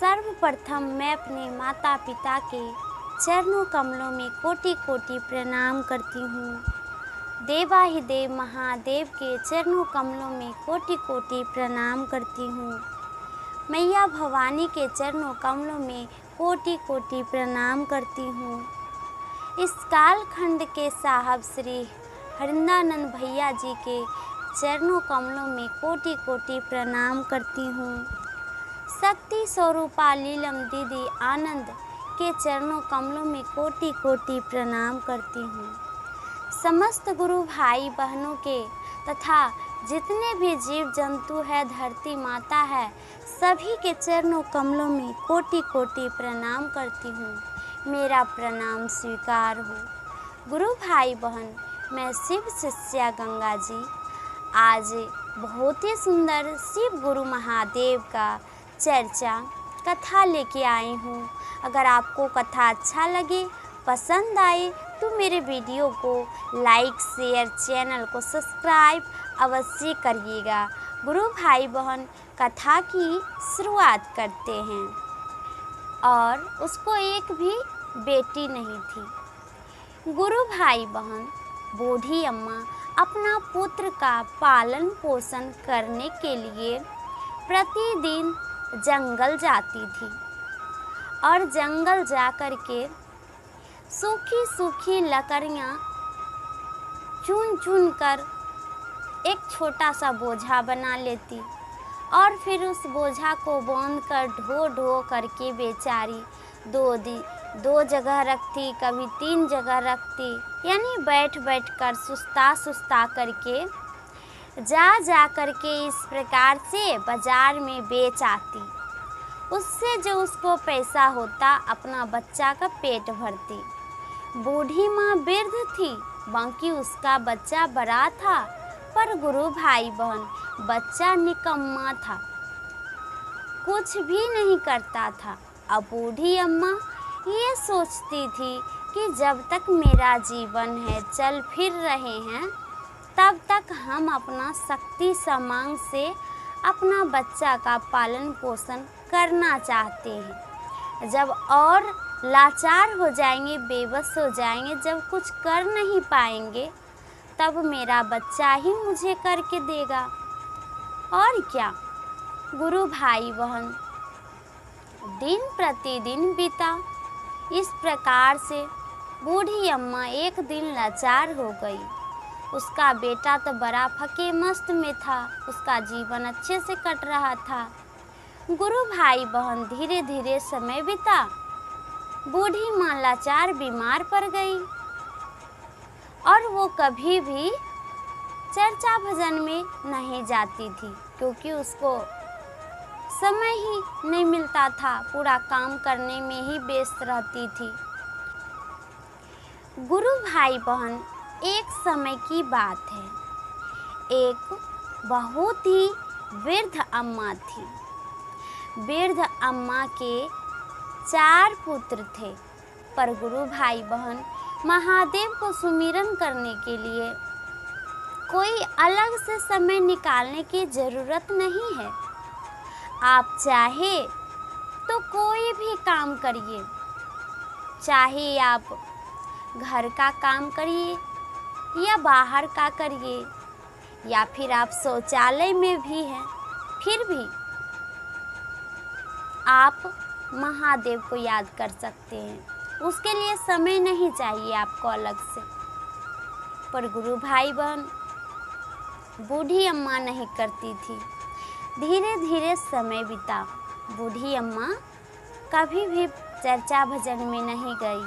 सर्वप्रथम मैं अपने माता पिता के चरणों कमलों में कोटि कोटि प्रणाम करती हूँ। देवाधिदेव महादेव के चरणों कमलों में कोटि कोटि प्रणाम करती हूँ। मैया भवानी के चरणों कमलों में कोटि कोटि प्रणाम करती हूँ। इस कालखंड के साहब श्री हरिंदानंद भैया जी के चरणों कमलों में कोटि कोटि प्रणाम करती हूँ। शक्ति स्वरूपा लीलम दीदी आनंद के चरणों कमलों में कोटि कोटि प्रणाम करती हूँ। समस्त गुरु भाई बहनों के तथा जितने भी जीव जंतु है, धरती माता है, सभी के चरणों कमलों में कोटि कोटि प्रणाम करती हूँ। मेरा प्रणाम स्वीकार हो। गुरु भाई बहन, मैं शिव शिष्या गंगा जी आज बहुत ही सुंदर शिव गुरु महादेव का चर्चा कथा लेके आई हूँ। अगर आपको कथा अच्छा लगे, पसंद आए तो मेरे वीडियो को लाइक शेयर, चैनल को सब्सक्राइब अवश्य करिएगा। गुरु भाई बहन, कथा की शुरुआत करते हैं। और उसको एक भी बेटी नहीं थी। गुरु भाई बहन, बूढ़ी अम्मा अपना पुत्र का पालन पोषण करने के लिए प्रतिदिन जंगल जाती थी और जंगल जाकर के सूखी सूखी लकड़ियाँ चुन चुन कर एक छोटा सा बोझा बना लेती और फिर उस बोझा को बांध कर ढो ढो करके बेचारी दो जगह रखती, कभी 3 जगह रखती, यानी बैठ बैठ कर सुस्ता करके जा करके इस प्रकार से बाजार में बेच आती। उससे जो उसको पैसा होता, अपना बच्चा का पेट भरती। बूढ़ी माँ वृद्ध थी, बाकी उसका बच्चा बड़ा था, पर गुरु भाई बहन बच्चा निकम्मा था, कुछ भी नहीं करता था। अब बूढ़ी अम्मा ये सोचती थी कि जब तक मेरा जीवन है, चल फिर रहे हैं, तब तक हम अपना शक्ति सामर्थ्य से अपना बच्चा का पालन पोषण करना चाहते हैं। जब और लाचार हो जाएंगे, बेबस हो जाएंगे, जब कुछ कर नहीं पाएंगे, तब मेरा बच्चा ही मुझे करके देगा। और क्या। गुरु भाई बहन, दिन प्रतिदिन बीता। इस प्रकार से बूढ़ी अम्मा एक दिन लाचार हो गई। उसका बेटा तो बड़ा फके मस्त में था, उसका जीवन अच्छे से कट रहा था। गुरु भाई बहन धीरे धीरे समय बीता। बूढ़ी माँ लाचार बीमार पड़ गई और वो कभी भी चर्चा भजन में नहीं जाती थी, क्योंकि उसको समय ही नहीं मिलता था, पूरा काम करने में ही व्यस्त रहती थी। गुरु भाई बहन, एक समय की बात है, एक बहुत ही वृद्ध अम्मा थी। वृद्ध अम्मा के 4 पुत्र थे, पर गुरु भाई बहन महादेव को सुमिरन करने के लिए कोई अलग से समय निकालने की ज़रूरत नहीं है। आप चाहे तो कोई भी काम करिए, चाहे आप घर का काम करिए या बाहर का करिए, या फिर आप शौचालय में भी हैं, फिर भी आप महादेव को याद कर सकते हैं। उसके लिए समय नहीं चाहिए आपको अलग से। पर गुरु भाई बहन बूढ़ी अम्मा नहीं करती थी। धीरे धीरे समय बीता। बूढ़ी अम्मा कभी भी चर्चा भजन में नहीं गई।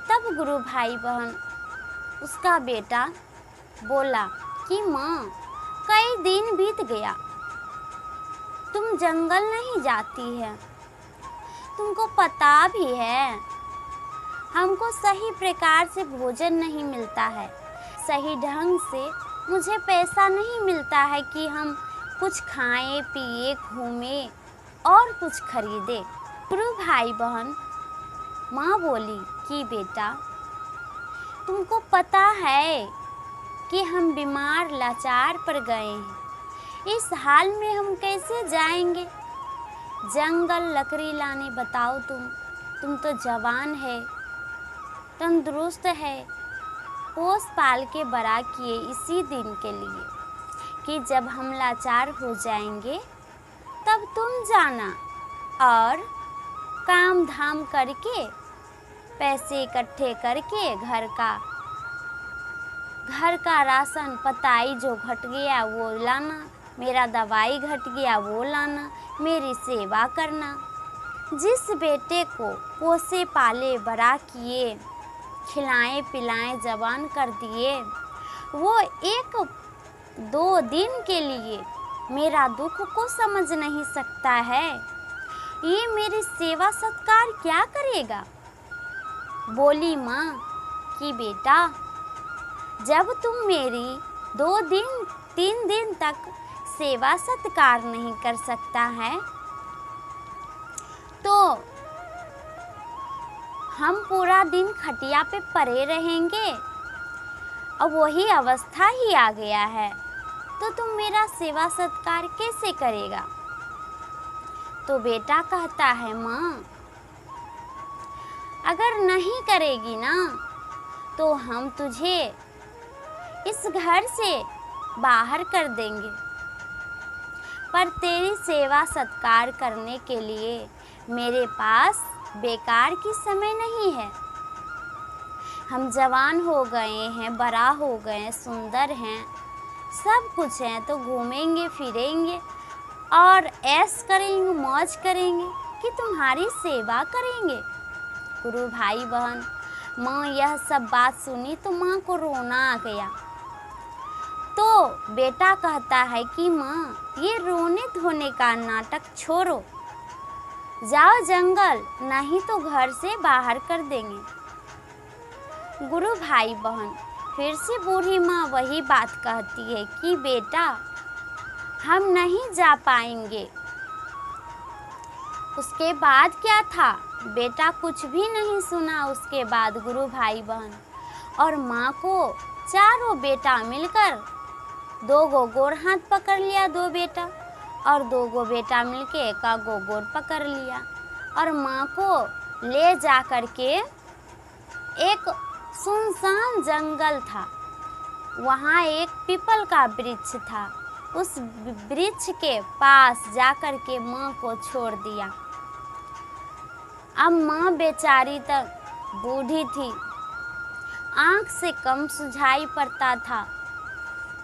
तब गुरु भाई बहन उसका बेटा बोला कि माँ, कई दिन बीत गया, तुम जंगल नहीं जाती है, तुमको पता भी है हमको सही प्रकार से भोजन नहीं मिलता है, सही ढंग से मुझे पैसा नहीं मिलता है कि हम कुछ खाएं पिए, घूमें और कुछ खरीदें। गुरु भाई बहन माँ बोली कि बेटा, तुमको पता है कि हम बीमार लाचार पड़ गए हैं, इस हाल में हम कैसे जाएंगे? जंगल लकड़ी लाने बताओ तुम तो जवान है, तंदुरुस्त है, पोस पाल के बड़ा किए इसी दिन के लिए कि जब हम लाचार हो जाएंगे तब तुम जाना और काम धाम करके पैसे इकट्ठे करके घर का राशन पताई जो घट गया वो लाना, मेरा दवाई घट गया वो लाना, मेरी सेवा करना। जिस बेटे को पोसे पाले बड़ा किए, खिलाए पिलाए जवान कर दिए, वो एक दो दिन के लिए मेरा दुख को समझ नहीं सकता है, ये मेरी सेवा सत्कार क्या करेगा। बोली माँ कि बेटा, जब तुम मेरी 2 दिन 3 दिन तक सेवा सत्कार नहीं कर सकता है तो हम पूरा दिन खटिया पे पड़े रहेंगे। अब वही अवस्था ही आ गया है तो तुम मेरा सेवा सत्कार कैसे करेगा। तो बेटा कहता है माँ, अगर नहीं करेगी ना तो हम तुझे इस घर से बाहर कर देंगे, पर तेरी सेवा सत्कार करने के लिए मेरे पास बेकार की समय नहीं है। हम जवान हो गए हैं, बड़ा हो गए हैं, सुंदर हैं, सब कुछ है, तो घूमेंगे फिरेंगे और ऐश करेंगे, मौज करेंगे कि तुम्हारी सेवा करेंगे। गुरु भाई बहन, माँ यह सब बात सुनी तो माँ को रोना आ गया। तो बेटा कहता है कि माँ, ये रोने धोने का नाटक छोड़ो, जाओ जंगल, नहीं तो घर से बाहर कर देंगे। गुरु भाई बहन, फिर से बूढ़ी माँ वही बात कहती है कि बेटा, हम नहीं जा पाएंगे। उसके बाद क्या था, बेटा कुछ भी नहीं सुना। उसके बाद गुरु भाई बहन और माँ को चारों बेटा मिलकर 2 गोर हाथ पकड़ लिया, 2 बेटा, और 2 बेटा मिलके 1 गोर पकड़ लिया और माँ को ले जा कर के एक सुनसान जंगल था, वहाँ एक पीपल का वृक्ष था, उस वृक्ष के पास जाकर के माँ को छोड़ दिया। अब माँ बेचारी तक बूढ़ी थी, आँख से कम सुझाई पड़ता था,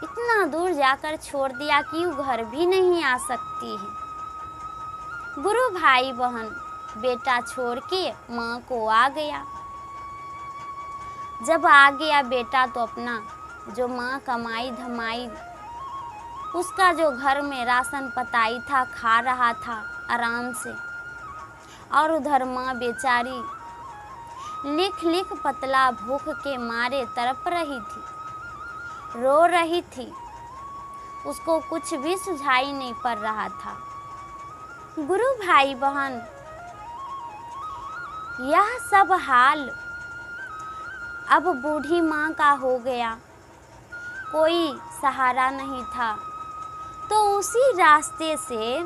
इतना दूर जाकर छोड़ दिया कि वो घर भी नहीं आ सकती है। गुरु भाई बहन बेटा छोड़ के माँ को आ गया। जब आ गया बेटा तो अपना जो माँ कमाई धमाई, उसका जो घर में राशन पताई था, खा रहा था आराम से, और उधर माँ बेचारी लिख पतला भूख के मारे तड़प रही थी, रो रही थी, उसको कुछ भी सुझाई नहीं पड़ रहा था। गुरु भाई बहन, यह सब हाल अब बूढ़ी माँ का हो गया, कोई सहारा नहीं था। तो उसी रास्ते से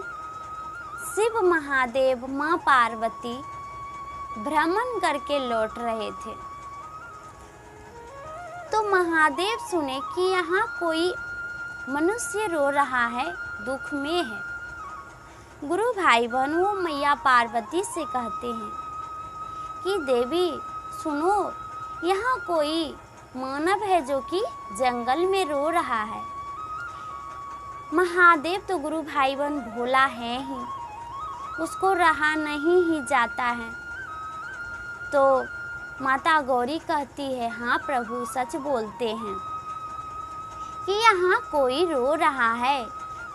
शिव महादेव माँ पार्वती भ्रमण करके लौट रहे थे। तो महादेव सुने कि यहाँ कोई मनुष्य रो रहा है, दुख में है। गुरु भाई बहन वो मैया पार्वती से कहते हैं कि देवी सुनो, यहाँ कोई मानव है जो कि जंगल में रो रहा है। महादेव तो गुरु भाई बहन भोला है ही, उसको रहा नहीं ही जाता है। तो माता गौरी कहती है, हाँ प्रभु सच बोलते हैं कि यहाँ कोई रो रहा है,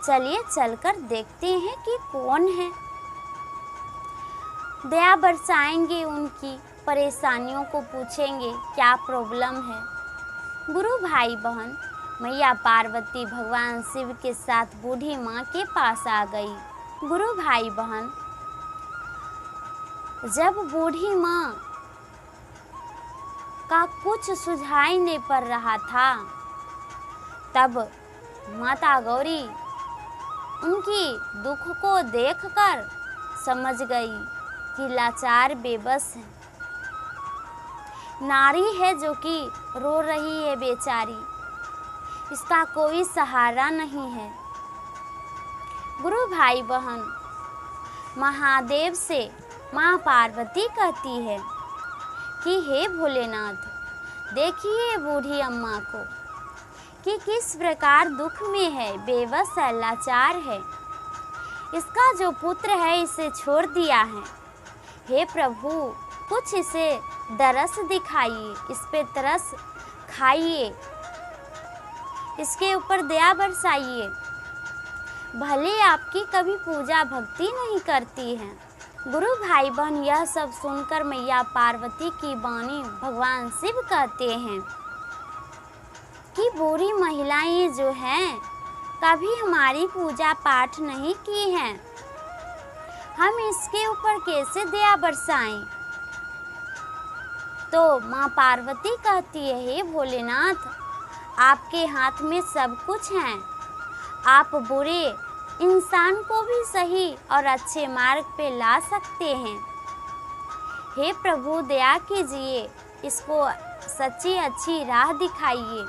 चलिए चलकर देखते हैं कि कौन है। दया बरसाएंगे, उनकी परेशानियों को पूछेंगे क्या प्रॉब्लम है। गुरु भाई बहन मैया पार्वती भगवान शिव के साथ बूढ़ी माँ के पास आ गई। गुरु भाई बहन, जब बूढ़ी माँ का कुछ सुझाई नहीं पड़ रहा था, तब माता गौरी उनकी दुख को देखकर समझ गई कि लाचार बेबस है, नारी है जो कि रो रही है बेचारी, इसका कोई सहारा नहीं है। गुरु भाई बहन, महादेव से माँ पार्वती कहती है कि हे भोलेनाथ, देखिए बूढ़ी अम्मा को कि किस प्रकार दुख में है, बेबस है, लाचार है। इसका जो पुत्र है इसे छोड़ दिया है। हे प्रभु, कुछ इसे दरस दिखाइए, इस पे तरस खाइए, इसके ऊपर दया बरसाइए। भले आपकी कभी पूजा भक्ति नहीं करती हैं। गुरु भाई बहन, यह सब सुनकर मैया पार्वती की वाणी भगवान शिव कहते हैं कि बूढ़ी महिलाएं जो हैं कभी हमारी पूजा पाठ नहीं की हैं, हम इसके ऊपर कैसे दया बरसाएं। तो माँ पार्वती कहती है, हे भोलेनाथ, आपके हाथ में सब कुछ है, आप बुरे इंसान को भी सही और अच्छे मार्ग पे ला सकते हैं। हे प्रभु, दया कीजिए, इसको सच्ची अच्छी राह दिखाइए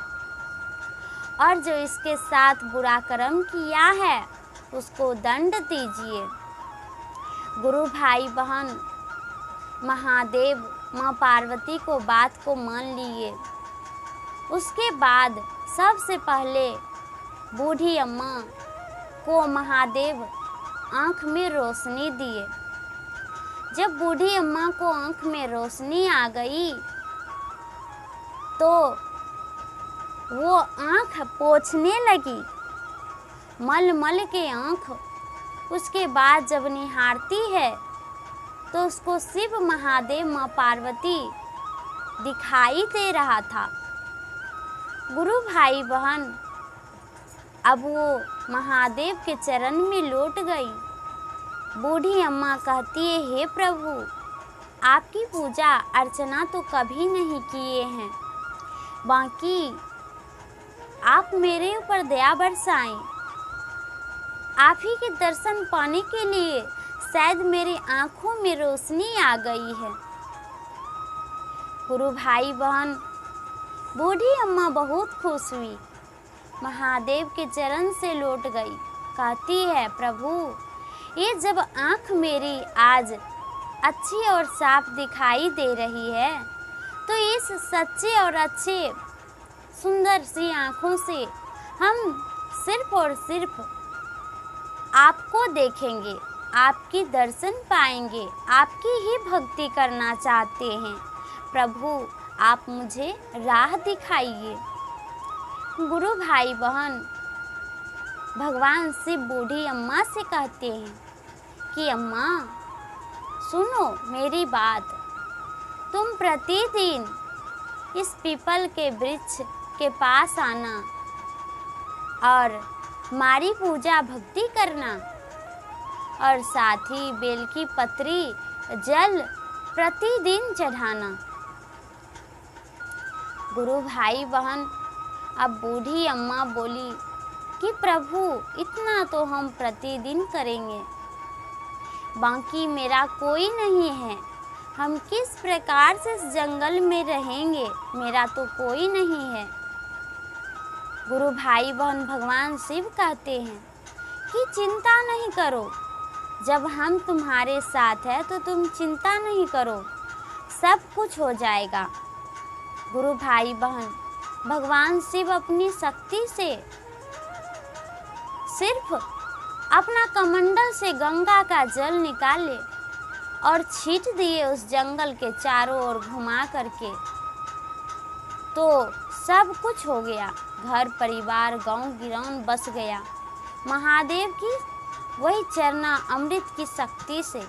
और जो इसके साथ बुरा कर्म किया है उसको दंड दीजिए। गुरु भाई बहन, महादेव माँ पार्वती को बात को मान लिए। उसके बाद सबसे पहले बूढ़ी अम्मा को महादेव आँख में रोशनी दिए। जब बूढ़ी अम्मा को आँख में रोशनी आ गई तो वो आँख पोंछने लगी, मल मल के आँख। उसके बाद जब निहारती है तो उसको शिव महादेव माँ पार्वती दिखाई दे रहा था। गुरु भाई बहन, अब वो महादेव के चरण में लौट गई। बूढ़ी अम्मा कहती है, हे प्रभु, आपकी पूजा अर्चना तो कभी नहीं किए हैं, बाकी आप मेरे ऊपर दया बरसाएं। आप ही के दर्शन पाने के लिए शायद मेरी आंखों में रोशनी आ गई है। गुरु भाई बहन, बूढ़ी अम्मा बहुत खुश हुई, महादेव के चरण से लौट गई। कहती है, प्रभु, ये जब आँख मेरी आज अच्छी और साफ दिखाई दे रही है तो इस सच्चे और अच्छे सुंदर सी आँखों से हम सिर्फ और सिर्फ आपको देखेंगे, आपकी दर्शन पाएंगे, आपकी ही भक्ति करना चाहते हैं। प्रभु, आप मुझे राह दिखाइए। गुरु भाई बहन, भगवान शिव बूढ़ी अम्मा से कहते हैं कि अम्मा सुनो मेरी बात, तुम प्रतिदिन इस पीपल के वृक्ष के पास आना और हमारी पूजा भक्ति करना और साथ ही बेल की पत्री जल प्रतिदिन चढ़ाना। गुरु भाई बहन, अब बूढ़ी अम्मा बोली कि प्रभु, इतना तो हम प्रतिदिन करेंगे, बाकी मेरा कोई नहीं है, हम किस प्रकार से इस जंगल में रहेंगे, मेरा तो कोई नहीं है। गुरु भाई बहन, भगवान शिव कहते हैं कि चिंता नहीं करो, जब हम तुम्हारे साथ हैं तो तुम चिंता नहीं करो, सब कुछ हो जाएगा। गुरु भाई बहन, भगवान शिव अपनी शक्ति से सिर्फ अपना कमंडल से गंगा का जल निकाले और छींट दिए उस जंगल के चारों ओर घुमा करके, तो सब कुछ हो गया। घर परिवार गांव गिरान बस गया महादेव की वही चरना अमृत की शक्ति से।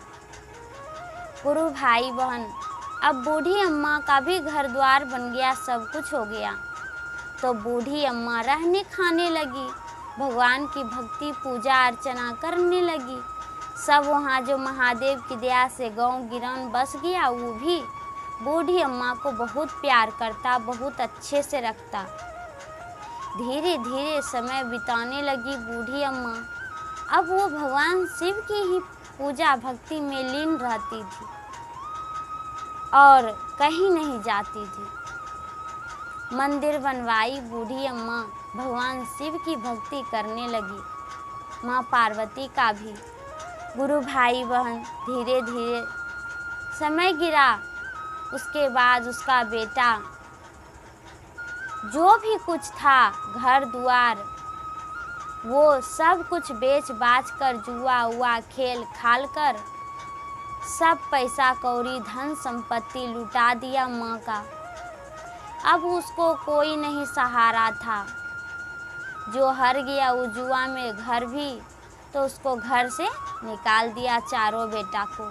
गुरु भाई बहन, अब बूढ़ी अम्मा का भी घर द्वार बन गया, सब कुछ हो गया। तो बूढ़ी अम्मा रहने खाने लगी, भगवान की भक्ति पूजा अर्चना करने लगी। सब वहाँ जो महादेव की दया से गांव गिरान बस गया, वो भी बूढ़ी अम्मा को बहुत प्यार करता, बहुत अच्छे से रखता। धीरे धीरे समय बिताने लगी बूढ़ी अम्मा। अब वो भगवान शिव की ही पूजा भक्ति में लीन रहती थी और कहीं नहीं जाती थी। मंदिर बनवाई बूढ़ी अम्मा भगवान शिव की भक्ति करने लगी। माँ पार्वती का भी गुरु भाई बहन धीरे धीरे समय गिरा। उसके बाद उसका बेटा जो भी कुछ था घर द्वार वो सब कुछ बेच बाच कर जुआ हुआ खेल खाल कर सब पैसा कौड़ी धन संपत्ति लुटा दिया माँ का। अब उसको कोई नहीं सहारा था। जो हर गया वो जुआ में घर भी, तो उसको घर से निकाल दिया चारों बेटा को।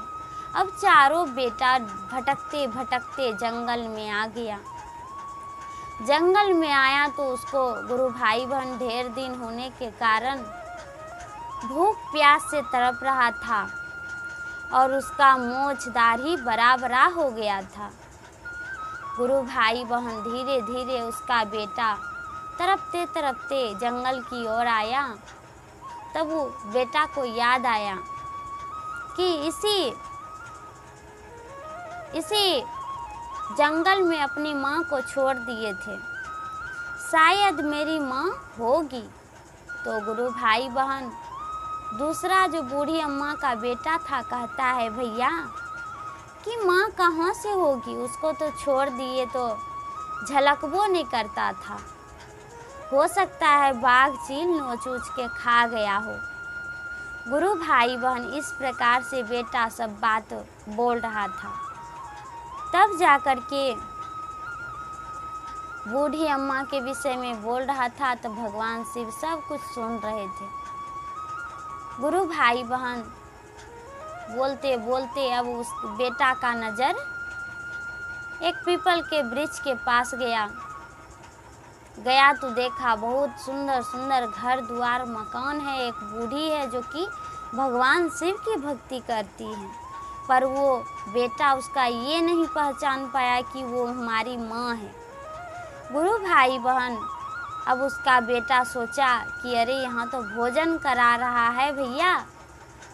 अब चारों बेटा भटकते भटकते जंगल में आ गया। जंगल में आया तो उसको गुरु भाई बहन ढेर दिन होने के कारण भूख प्यास से तड़प रहा था और उसका मोछ दाढ़ी बड़ा बड़ा हो गया था। गुरु भाई बहन धीरे धीरे उसका बेटा तड़पते तड़पते जंगल की ओर आया। तब वो बेटा को याद आया कि इसी जंगल में अपनी माँ को छोड़ दिए थे, शायद मेरी माँ होगी। तो गुरु भाई बहन दूसरा जो बूढ़ी अम्मा का बेटा था कहता है, भैया कि माँ कहाँ से होगी, उसको तो छोड़ दिए तो झलकबो नहीं करता था, हो सकता है बाघ चील नोच उच के खा गया हो। गुरु भाई बहन इस प्रकार से बेटा सब बात बोल रहा था। तब जाकर के बूढ़ी अम्मा के विषय में बोल रहा था तो भगवान शिव सब कुछ सुन रहे थे। गुरु भाई बहन बोलते बोलते अब उस बेटा का नज़र एक पीपल के वृक्ष के पास गया तो देखा बहुत सुंदर सुंदर घर द्वार मकान है। एक बूढ़ी है जो कि भगवान शिव की भक्ति करती है, पर वो बेटा उसका ये नहीं पहचान पाया कि वो हमारी माँ है। गुरु भाई बहन अब उसका बेटा सोचा कि अरे यहाँ तो भोजन करा रहा है भैया,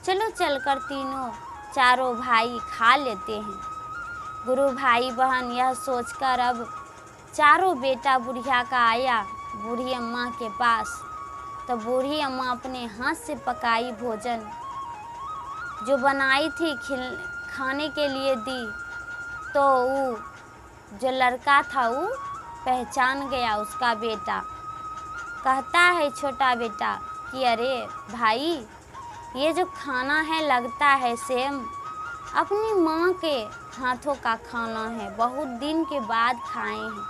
चलो चलकर तीनों चारों भाई खा लेते हैं। गुरु भाई बहन यह सोचकर अब चारों बेटा बुढ़िया का आया बूढ़ी अम्मा के पास। तो बूढ़ी अम्मा अपने हाथ से पकाई भोजन जो बनाई थी खाने के लिए दी। तो वो जो लड़का था वो पहचान गया उसका बेटा। कहता है छोटा बेटा कि अरे भाई ये जो खाना है लगता है सेम अपनी माँ के हाथों का खाना है, बहुत दिन के बाद खाए हैं,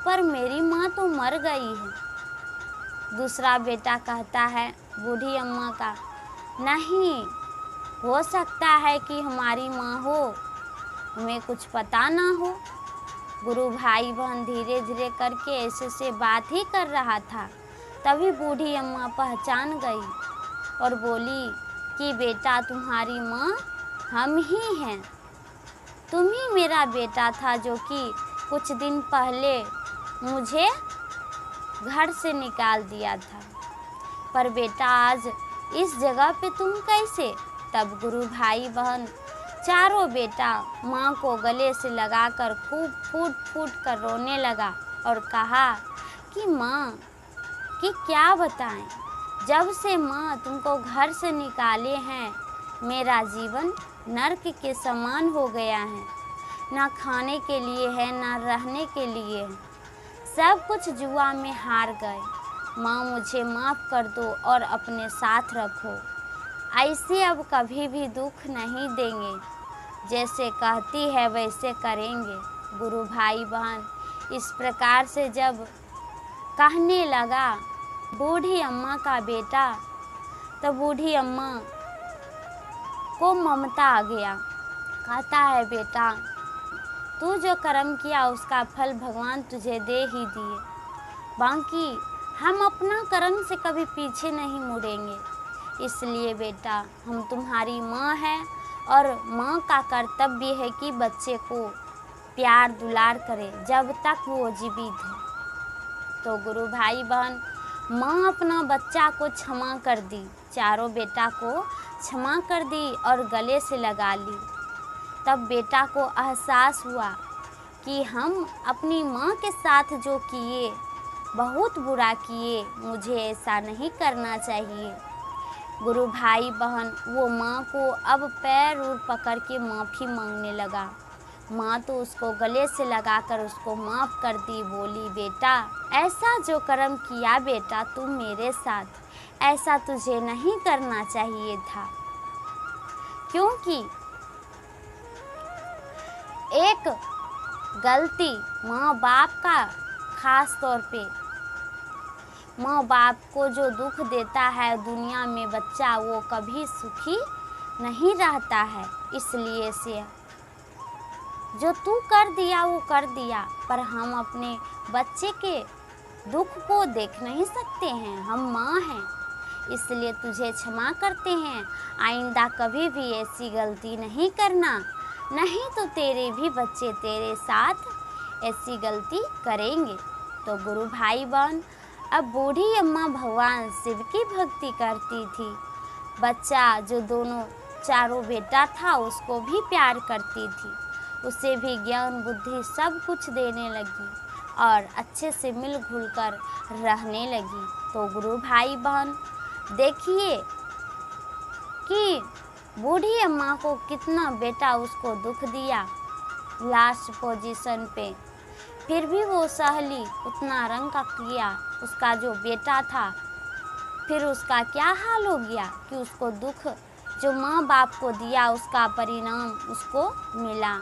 पर मेरी माँ तो मर गई है। दूसरा बेटा कहता है बूढ़ी अम्मा का, नहीं हो सकता है कि हमारी माँ हो, हमें कुछ पता ना हो। गुरु भाई बहन धीरे धीरे करके ऐसे से बात ही कर रहा था। तभी बूढ़ी अम्मा पहचान गई और बोली कि बेटा तुम्हारी माँ हम ही हैं, तुम ही मेरा बेटा था जो कि कुछ दिन पहले मुझे घर से निकाल दिया था, पर बेटा आज इस जगह पे तुम कैसे। तब गुरु भाई बहन चारों बेटा माँ को गले से लगाकर खूब फूट फूट कर रोने लगा और कहा कि माँ कि क्या बताएं, जब से माँ तुमको घर से निकाले हैं मेरा जीवन नर्क के समान हो गया है। ना खाने के लिए है ना रहने के लिए है, सब कुछ जुआ में हार गए। माँ मुझे माफ़ कर दो और अपने साथ रखो, ऐसे अब कभी भी दुख नहीं देंगे, जैसे कहती है वैसे करेंगे। गुरु भाई बहन इस प्रकार से जब कहने लगा बूढ़ी अम्मा का बेटा, तो बूढ़ी अम्मा को ममता आ गया। कहता है बेटा तू जो कर्म किया उसका फल भगवान तुझे दे ही दिए, बाकी हम अपना कर्म से कभी पीछे नहीं मुड़ेंगे। इसलिए बेटा हम तुम्हारी माँ हैं और माँ का कर्तव्य है कि बच्चे को प्यार दुलार करे जब तक वो जीवित है। तो गुरु भाई बहन माँ अपना बच्चा को क्षमा कर दी, चारों बेटा को क्षमा कर दी और गले से लगा ली। तब बेटा को एहसास हुआ कि हम अपनी माँ के साथ जो किए बहुत बुरा किए, मुझे ऐसा नहीं करना चाहिए। गुरु भाई बहन वो माँ को अब पैर और पकड़ के माफ़ी मांगने लगा। माँ तो उसको गले से लगाकर उसको माफ़ कर दी, बोली बेटा ऐसा जो कर्म किया बेटा तू मेरे साथ, ऐसा तुझे नहीं करना चाहिए था। क्योंकि एक गलती माँ बाप का, खास तौर पे माँ बाप को जो दुख देता है दुनिया में बच्चा, वो कभी सुखी नहीं रहता है। इसलिए से जो तू कर दिया वो कर दिया, पर हम अपने बच्चे के दुख को देख नहीं सकते हैं, हम माँ हैं, इसलिए तुझे क्षमा करते हैं। आइंदा कभी भी ऐसी गलती नहीं करना, नहीं तो तेरे भी बच्चे तेरे साथ ऐसी गलती करेंगे। तो गुरु भाई बहन अब बूढ़ी अम्मा भगवान शिव की भक्ति करती थी। बच्चा जो दोनों चारों बेटा था उसको भी प्यार करती थी, उसे भी ज्ञान बुद्धि सब कुछ देने लगी और अच्छे से मिलजुल कर रहने लगी। तो गुरु भाई बहन देखिए कि बूढ़ी अम्मा को कितना बेटा उसको दुख दिया लास्ट पोजीशन पे, फिर भी वो सहली, उतना रंग का किया। उसका जो बेटा था फिर उसका क्या हाल हो गया कि उसको दुख जो माँ बाप को दिया उसका परिणाम उसको मिला।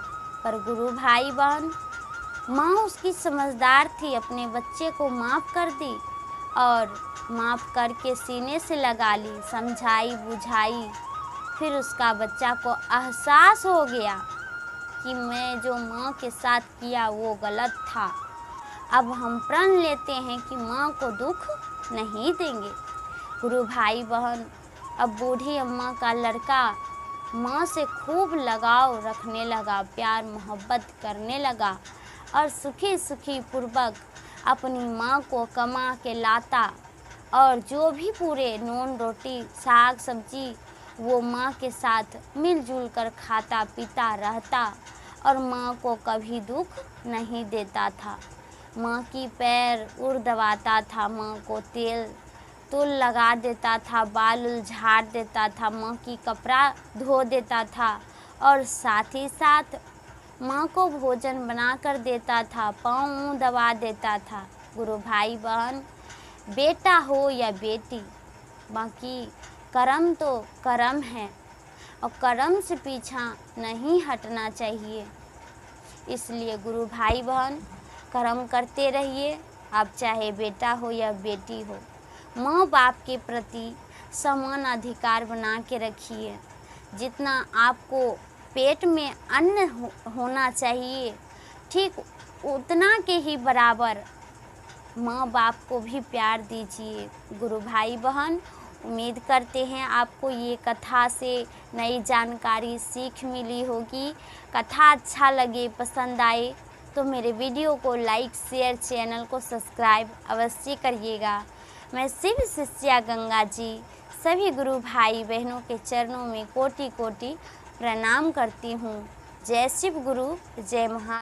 पर गुरु भाई बहन माँ उसकी समझदार थी, अपने बच्चे को माफ़ कर दी और माफ़ करके सीने से लगा ली, समझाई बुझाई। फिर उसका बच्चा को एहसास हो गया कि मैं जो माँ के साथ किया वो गलत था। अब हम प्रण लेते हैं कि माँ को दुख नहीं देंगे। गुरु भाई बहन अब बूढ़ी अम्मा का लड़का माँ से खूब लगाव रखने लगा, प्यार मोहब्बत करने लगा और सुखी सुखी पूर्वक अपनी माँ को कमा के लाता और जो भी पूरे नून रोटी साग सब्जी वो माँ के साथ मिलजुल कर खाता पीता रहता और माँ को कभी दुख नहीं देता था। माँ की पैर उड़ दबाता था, माँ को तेल तुल लगा देता था, बाल झाड़ देता था, माँ की कपड़ा धो देता था और साथ ही साथ माँ को भोजन बना कर देता था, पाँव मुँह दबा देता था। गुरु भाई बहन बेटा हो या बेटी, बाकी कर्म तो कर्म है और कर्म से पीछा नहीं हटना चाहिए। इसलिए गुरु भाई बहन कर्म करते रहिए, आप चाहे बेटा हो या बेटी हो। माँ बाप के प्रति समान अधिकार बना के रखिए। जितना आपको पेट में अन्न होना चाहिए ठीक उतना के ही बराबर माँ बाप को भी प्यार दीजिए। गुरु भाई बहन उम्मीद करते हैं आपको ये कथा से नई जानकारी सीख मिली होगी। कथा अच्छा लगे पसंद आए तो मेरे वीडियो को लाइक शेयर चैनल को सब्सक्राइब अवश्य करिएगा। मैं शिव शिष्या गंगा जी सभी गुरु भाई बहनों के चरणों में कोटि कोटि प्रणाम करती हूँ। जय शिव गुरु, जय महा